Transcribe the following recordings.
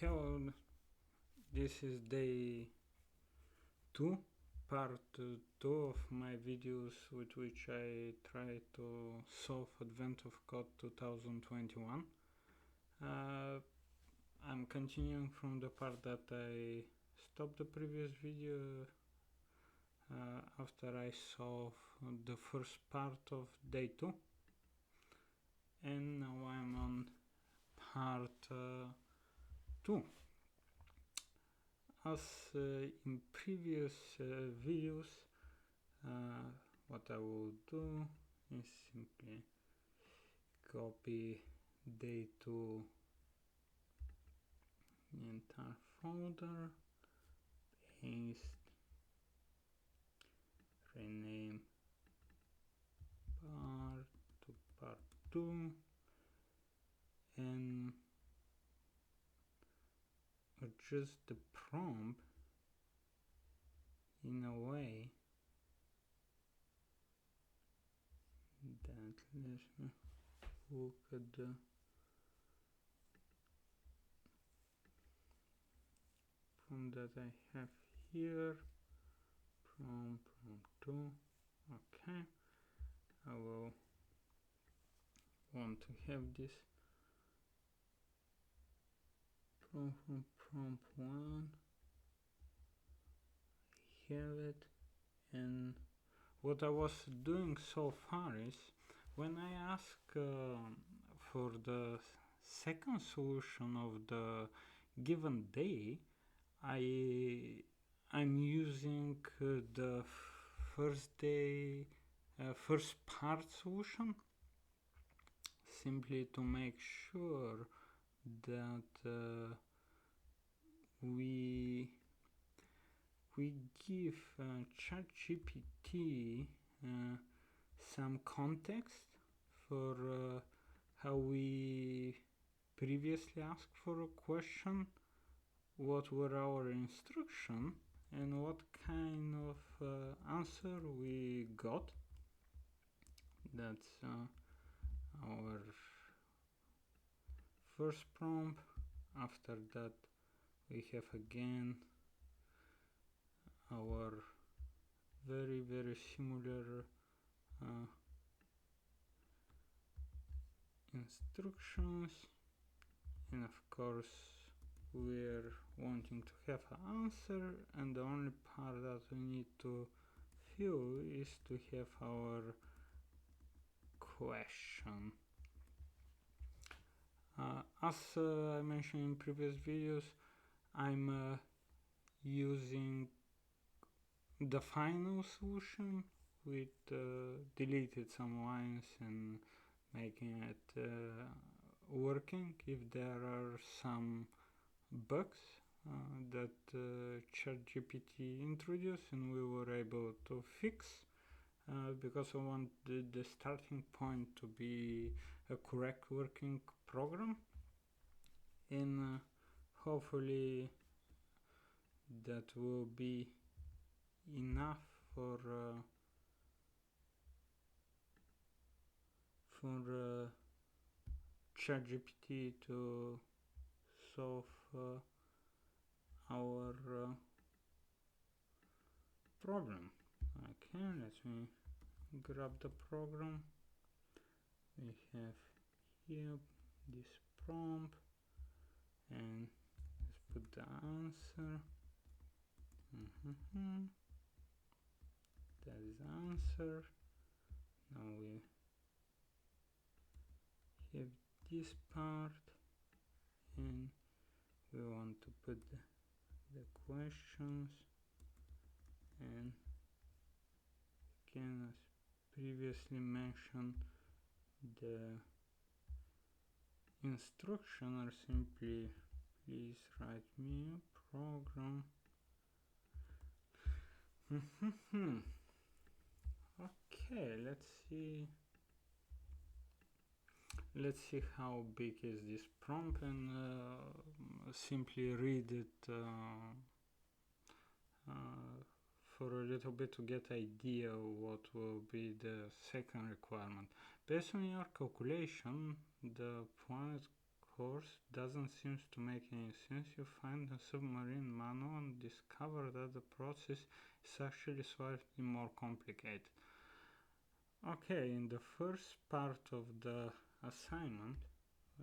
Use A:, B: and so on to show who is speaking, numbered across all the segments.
A: Hello, this is day 2, part 2 of my videos with which I try to solve Advent of Code 2021. I'm continuing from the part that I stopped the previous video after I solved the first part of day 2, and now I'm on part 2. As in previous videos, what I will do is simply copy day 2 entire folder, paste, rename part to part 2, and adjust the prompt in a way that lets me look at the prompt that I have here. Prompt 2. Okay, I will want to have this prompt from prompt 1. Have it, and what I was doing so far is when I ask for the second solution of the given day, I'm using the first part solution, simply to make sure that we give ChatGPT some context for how we previously asked for a question, what were our instructions, and what kind of answer we got. That's our first prompt. After that we have again our very similar instructions, and of course we're wanting to have an answer, and the only part that we need to fill is to have our question. As I mentioned in previous videos, I'm using the final solution with deleted some lines and making it working if there are some bugs that ChatGPT introduced and we were able to fix, because I want the starting point to be a correct working program, and hopefully that will be enough for ChatGPT to solve our problem. Okay, let me grab the program. We have here this prompt, and let's put the answer. That is the answer. Now we have this part, and we want to put the questions, and again, as previously mentioned, the instruction are simply please write me a program. Okay, let's see how big is this prompt, and simply read it for a little bit to get idea what will be the second requirement. Based on your calculation, the planet course doesn't seem to make any sense, you find a submarine manual and discover that the process is actually slightly more complicated. Okay, in the first part of the assignment,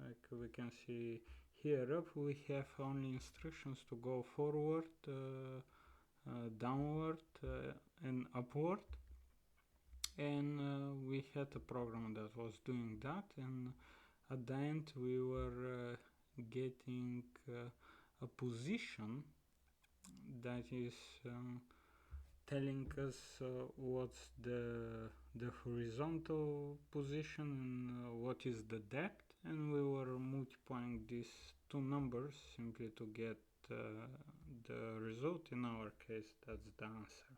A: like we can see here up, we have only instructions to go forward, downward, and upward, and we had a program that was doing that, and at the end we were getting a position that is telling us what's the horizontal position and what is the depth, and we were multiplying these two numbers simply to get the result. In our case, that's the answer.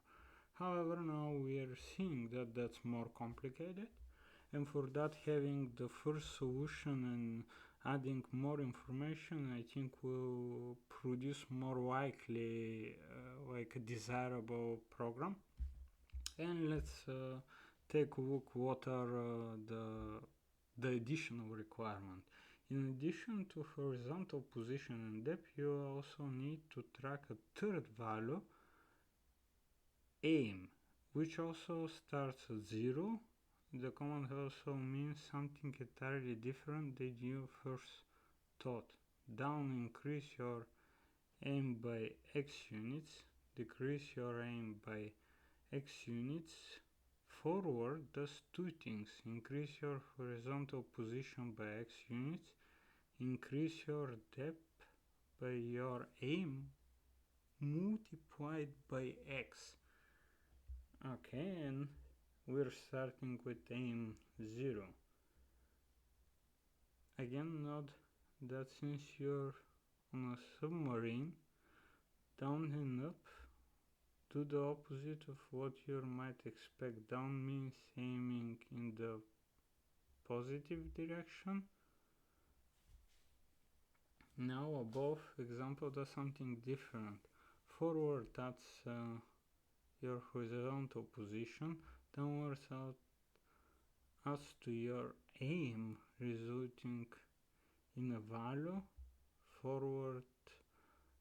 A: However, now we are seeing that that's more complicated, and for that, having the first solution and adding more information, I think will produce more likely like a desirable program. And let's take a look what are the additional requirements. In addition to horizontal position and depth, you also need to track a third value, aim, which also starts at 0. The command also means something entirely different than you first thought. Down, increase your aim by x units, decrease your aim by x units. Forward does two things: increase your horizontal position by x units, increase your depth by your aim multiplied by x. Okay, and we're starting with aim 0. Again, note that since you're on a submarine, down and up do the opposite of what you might expect. Down means aiming in the positive direction. Now above example does something different. Forward, that's your horizontal position. Downwards adds to your aim, resulting in a value. Forward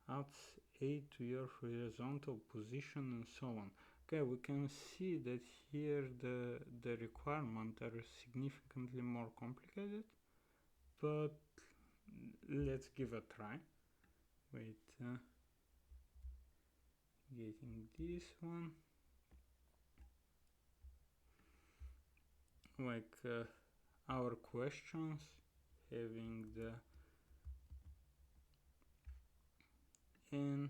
A: adds a to your horizontal position, and so on. Okay, we can see that here the requirements are significantly more complicated, but let's give a try. Wait, getting this one. Like our questions, having the and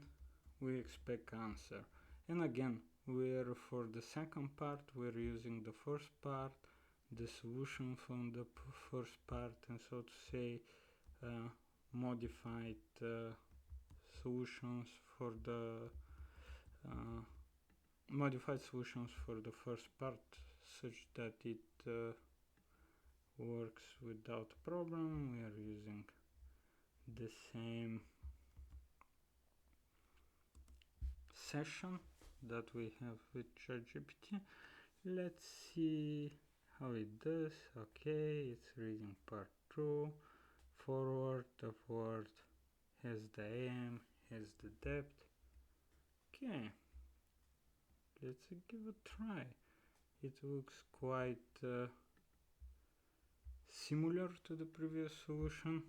A: we expect answer. And again, we're for the second part we're using the first part, the solution from the first part, and so to say modified solutions for the modified solutions for the first part such that it works without problem. We are using the same session that we have with ChatGPT. Let's see how it does. Okay, it's reading part 2. Forward, upward, has the aim, has the depth. Okay, let's give a try. It looks quite similar to the previous solution.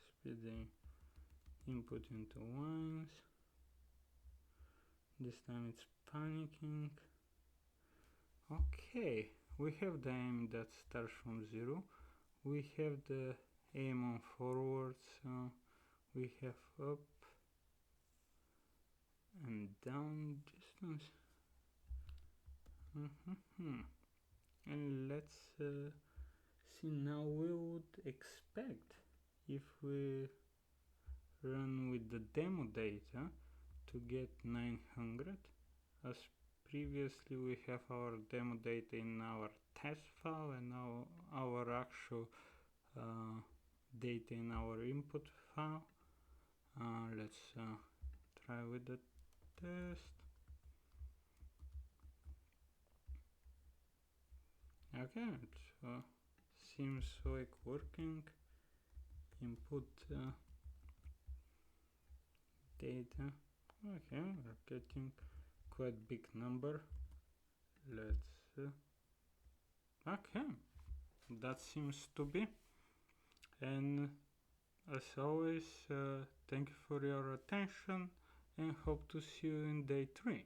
A: Speed the input into lines. This time it's panicking. Okay, we have the aim that starts from 0. We have the aim on forward, so we have up and down distance. And let's see now. We would expect, if we run with the demo data, to get 900, as previously we have our demo data in our test file and now our actual data in our input file. Let's try with the test. Okay, it seems like working. Input data. Okay, we're getting quite big number. Let's okay, that seems to be. And as always, thank you for your attention and hope to see you in day 3.